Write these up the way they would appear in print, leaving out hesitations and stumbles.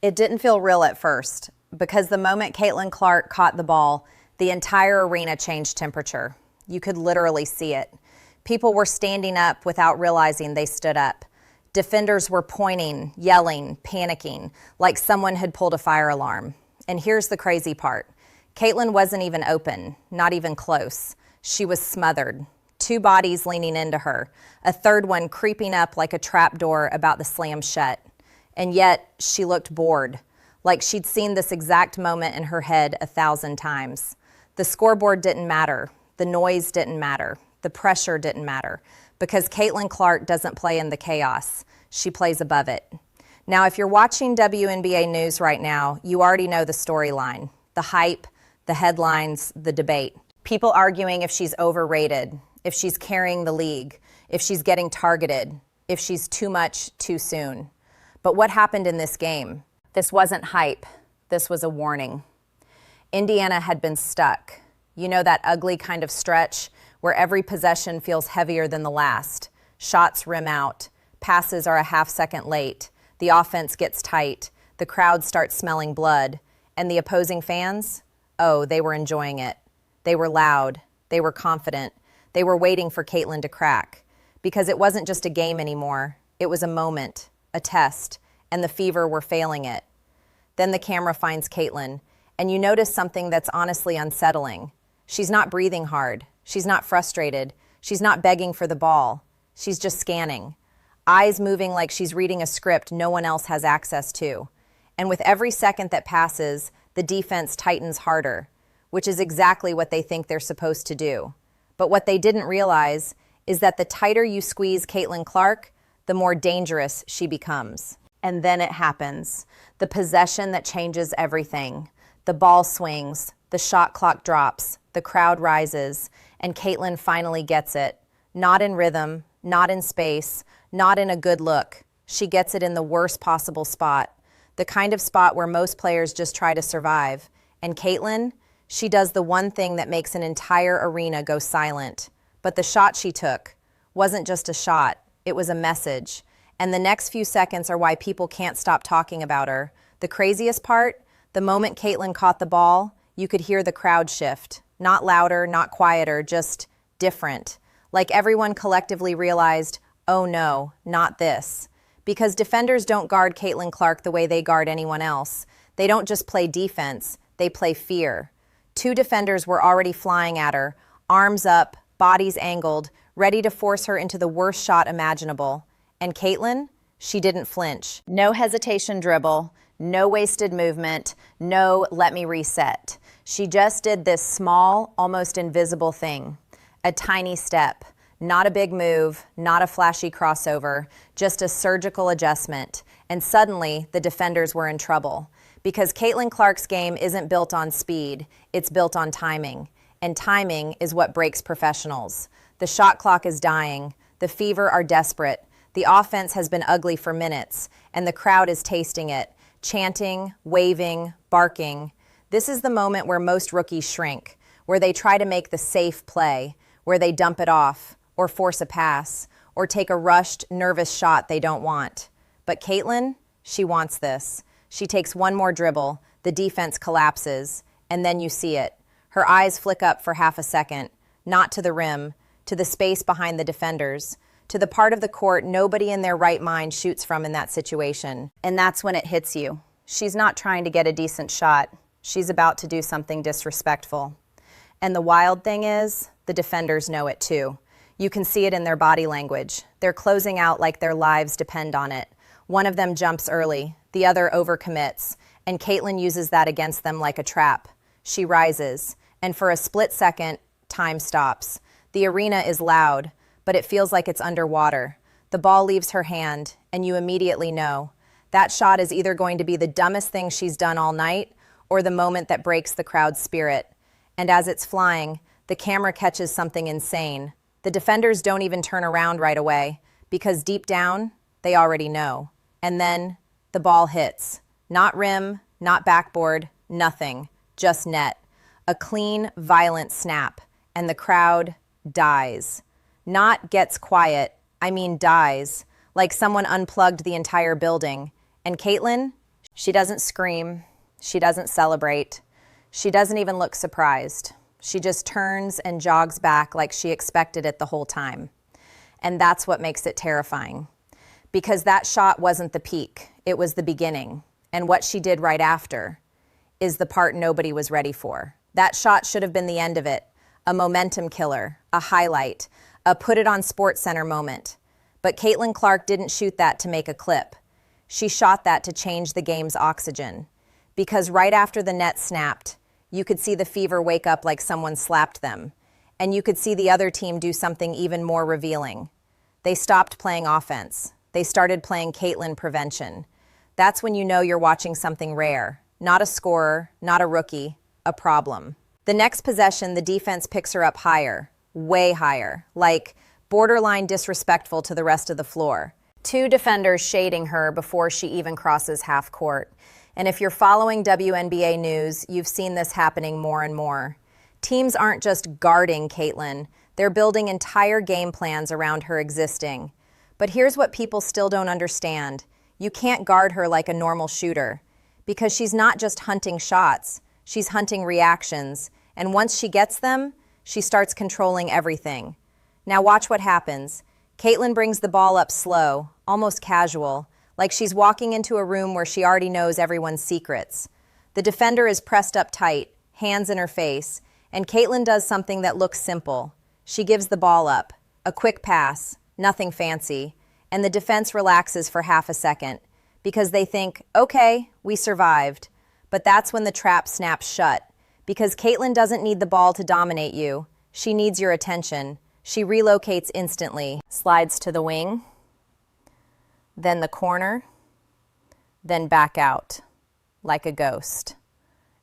It didn't feel real at first because the moment Caitlin Clark caught the ball, the entire arena changed temperature. You could literally see it. People were standing up without realizing they stood up. Defenders were pointing, yelling, panicking, like someone had pulled a fire alarm. And here's the crazy part. Caitlin wasn't even open, not even close. She was smothered. Two bodies leaning into her, a third one creeping up like a trapdoor about to slam shut. And yet, she looked bored, like she'd seen this exact moment in her head 1,000 times. The scoreboard didn't matter. The noise didn't matter. The pressure didn't matter. Because Caitlin Clark doesn't play in the chaos. She plays above it. Now, if you're watching WNBA news right now, you already know the storyline, the hype, the headlines, the debate. People arguing if she's overrated, if she's carrying the league, if she's getting targeted, if she's too much too soon. But what happened in this game? This wasn't hype. This was a warning. Indiana had been stuck. You know that ugly kind of stretch where every possession feels heavier than the last. Shots rim out. Passes are a half second late. The offense gets tight. The crowd starts smelling blood. And the opposing fans? Oh, they were enjoying it. They were loud. They were confident. They were waiting for Caitlin to crack. Because it wasn't just a game anymore. It was a moment, a test, and the Fever were failing it. Then the camera finds Caitlin, and you notice something that's honestly unsettling. She's not breathing hard. She's not frustrated. She's not begging for the ball. She's just scanning. Eyes moving like she's reading a script no one else has access to. And with every second that passes, the defense tightens harder, which is exactly what they think they're supposed to do. But what they didn't realize is that the tighter you squeeze Caitlin Clark, the more dangerous she becomes. And then it happens. The possession that changes everything. The ball swings, the shot clock drops, the crowd rises, and Caitlin finally gets it. Not in rhythm, not in space, not in a good look. She gets it in the worst possible spot. The kind of spot where most players just try to survive. And Caitlin, she does the one thing that makes an entire arena go silent. But the shot she took wasn't just a shot, it was a message. And the next few seconds are why people can't stop talking about her. The craziest part, the moment Caitlin caught the ball, you could hear the crowd shift. Not louder, not quieter, just different. Like everyone collectively realized, oh no, not this. Because defenders don't guard Caitlin Clark the way they guard anyone else. They don't just play defense, they play fear. Two defenders were already flying at her, arms up, bodies angled, ready to force her into the worst shot imaginable. And Caitlin, she didn't flinch. No hesitation dribble, no wasted movement, no let me reset. She just did this small, almost invisible thing. A tiny step, not a big move, not a flashy crossover, just a surgical adjustment. And suddenly, the defenders were in trouble. Because Caitlin Clark's game isn't built on speed, it's built on timing. And timing is what breaks professionals. The shot clock is dying. The Fever are desperate. The offense has been ugly for minutes, and the crowd is tasting it, chanting, waving, barking. This is the moment where most rookies shrink, where they try to make the safe play, where they dump it off, or force a pass, or take a rushed, nervous shot they don't want. But Caitlin, she wants this. She takes one more dribble, the defense collapses, and then you see it. Her eyes flick up for half a second, not to the rim, to the space behind the defenders, to the part of the court nobody in their right mind shoots from in that situation. And that's when it hits you. She's not trying to get a decent shot. She's about to do something disrespectful. And the wild thing is, the defenders know it too. You can see it in their body language. They're closing out like their lives depend on it. One of them jumps early, the other overcommits, and Caitlin uses that against them like a trap. She rises, and for a split second, time stops. The arena is loud, but it feels like it's underwater. The ball leaves her hand, and you immediately know. That shot is either going to be the dumbest thing she's done all night, or the moment that breaks the crowd's spirit. And as it's flying, the camera catches something insane. The defenders don't even turn around right away, because deep down, they already know. And then, the ball hits. Not rim, not backboard, nothing. Just net. A clean, violent snap. And the crowd dies. Not gets quiet, I mean dies. Like someone unplugged the entire building. And Caitlin, She doesn't scream. She doesn't celebrate. She doesn't even look surprised. She just turns and jogs back like she expected it the whole time. And that's what makes it terrifying. Because that shot wasn't the peak, it was the beginning. And what she did right after is the part nobody was ready for. That shot should have been the end of it, a momentum killer, a highlight, a put it on SportsCenter moment. But Caitlin Clark didn't shoot that to make a clip. She shot that to change the game's oxygen. Because right after the net snapped, you could see the Fever wake up like someone slapped them. And you could see the other team do something even more revealing. They stopped playing offense. They started playing Caitlin prevention. That's when you know you're watching something rare. Not a scorer, not a rookie, a problem. The next possession, the defense picks her up higher, way higher, like borderline disrespectful to the rest of the floor. Two defenders shading her before she even crosses half court. And if you're following WNBA news, you've seen this happening more and more. Teams aren't just guarding Caitlin, they're building entire game plans around her existing. But here's what people still don't understand. You can't guard her like a normal shooter, because she's not just hunting shots, she's hunting reactions. And once she gets them, she starts controlling everything. Now watch what happens. Caitlin brings the ball up slow, almost casual, like she's walking into a room where she already knows everyone's secrets. The defender is pressed up tight, hands in her face, and Caitlin does something that looks simple. She gives the ball up, a quick pass, nothing fancy, and the defense relaxes for half a second because they think, okay, we survived. But that's when the trap snaps shut, because Caitlin doesn't need the ball to dominate you. She needs your attention. She relocates instantly, slides to the wing, then the corner, then back out, like a ghost.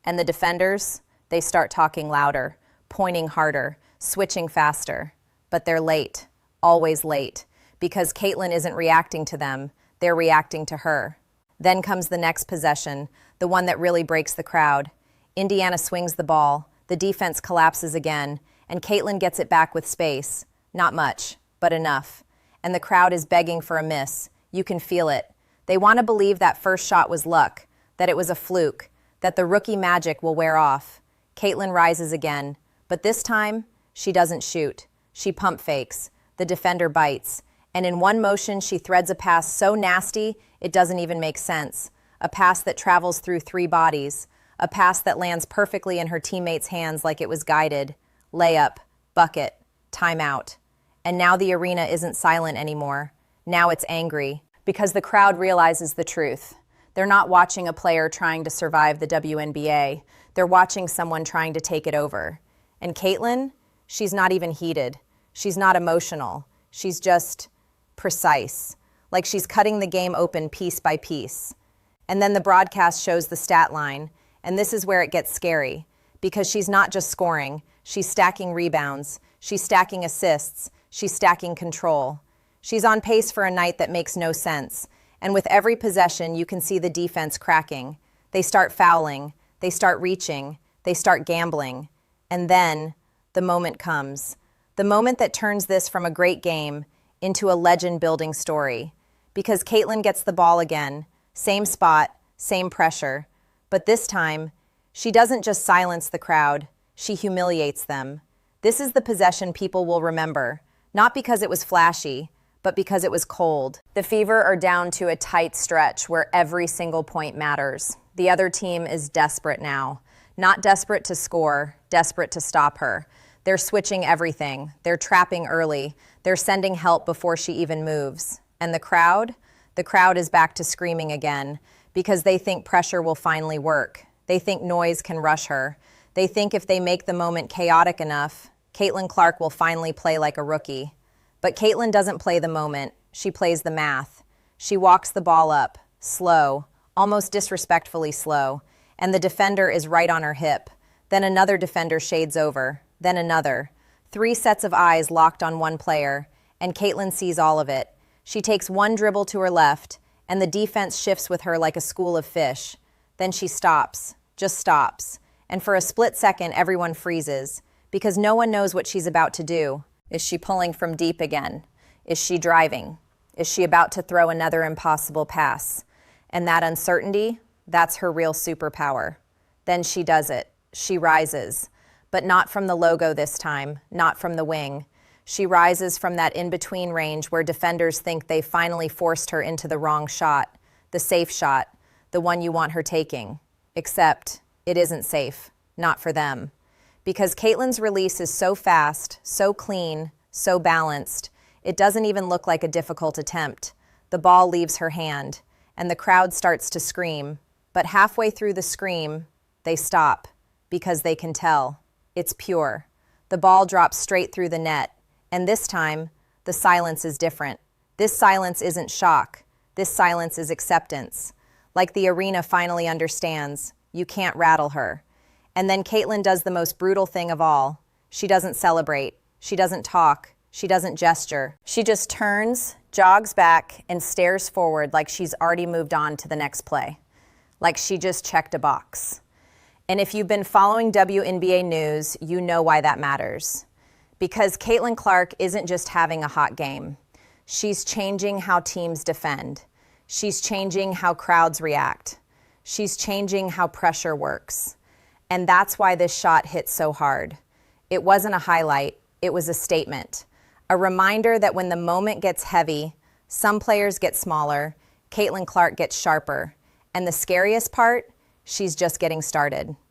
And the defenders, they start talking louder, pointing harder, switching faster. But they're late, always late, because Caitlin isn't reacting to them, they're reacting to her. Then comes the next possession, the one that really breaks the crowd. Indiana swings the ball, the defense collapses again, and Caitlin gets it back with space. Not much, but enough. And the crowd is begging for a miss. You can feel it. They want to believe that first shot was luck, that it was a fluke, that the rookie magic will wear off. Caitlin rises again, but this time, she doesn't shoot. She pump fakes. The defender bites. And in one motion, she threads a pass so nasty, it doesn't even make sense. A pass that travels through three bodies. A pass that lands perfectly in her teammates' hands like it was guided. Layup, bucket, timeout. And now the arena isn't silent anymore. Now it's angry, because the crowd realizes the truth. They're not watching a player trying to survive the WNBA. They're watching someone trying to take it over. And Caitlin, she's not even heated. She's not emotional. She's just precise, like she's cutting the game open piece by piece. And then the broadcast shows the stat line, and this is where it gets scary, because she's not just scoring, she's stacking rebounds, she's stacking assists, she's stacking control. She's on pace for a night that makes no sense, and with every possession you can see the defense cracking. They start fouling, they start reaching, they start gambling, and then the moment comes. The moment that turns this from a great game into a legend-building story. Because Caitlin gets the ball again, same spot, same pressure. But this time, she doesn't just silence the crowd, she humiliates them. This is the possession people will remember, not because it was flashy, but because it was cold. The Fever are down to a tight stretch where every single point matters. The other team is desperate now. Not desperate to score, desperate to stop her. They're switching everything. They're trapping early. They're sending help before she even moves. And the crowd? The crowd is back to screaming again because they think pressure will finally work. They think noise can rush her. They think if they make the moment chaotic enough, Caitlin Clark will finally play like a rookie. But Caitlin doesn't play the moment. She plays the math. She walks the ball up, slow, almost disrespectfully slow, and the defender is right on her hip. Then another defender shades over. Then another. 3 sets of eyes locked on one player, and Caitlin sees all of it. She takes one dribble to her left, and the defense shifts with her like a school of fish. Then she stops, just stops, and for a split second everyone freezes, because no one knows what she's about to do. Is she pulling from deep again? Is she driving? Is she about to throw another impossible pass? And that uncertainty, That's her real superpower. Then she does it. She rises. But not from the logo this time, not from the wing. She rises from that in-between range where defenders think they finally forced her into the wrong shot, the safe shot, the one you want her taking. Except it isn't safe, not for them. Because Caitlin's release is so fast, so clean, so balanced, it doesn't even look like a difficult attempt. The ball leaves her hand, and the crowd starts to scream. But halfway through the scream, they stop, because they can tell. It's pure. The ball drops straight through the net, and this time, the silence is different. This silence isn't shock. This silence is acceptance. Like the arena finally understands, you can't rattle her. And then Caitlin does the most brutal thing of all. She doesn't celebrate. She doesn't talk. She doesn't gesture. She just turns, jogs back, and stares forward like she's already moved on to the next play. Like she just checked a box. And if you've been following WNBA news, you know why that matters. Because Caitlin Clark isn't just having a hot game. She's changing how teams defend. She's changing how crowds react. She's changing how pressure works. And that's why this shot hit so hard. It wasn't a highlight, it was a statement. A reminder that when the moment gets heavy, some players get smaller, Caitlin Clark gets sharper. And the scariest part, she's just getting started.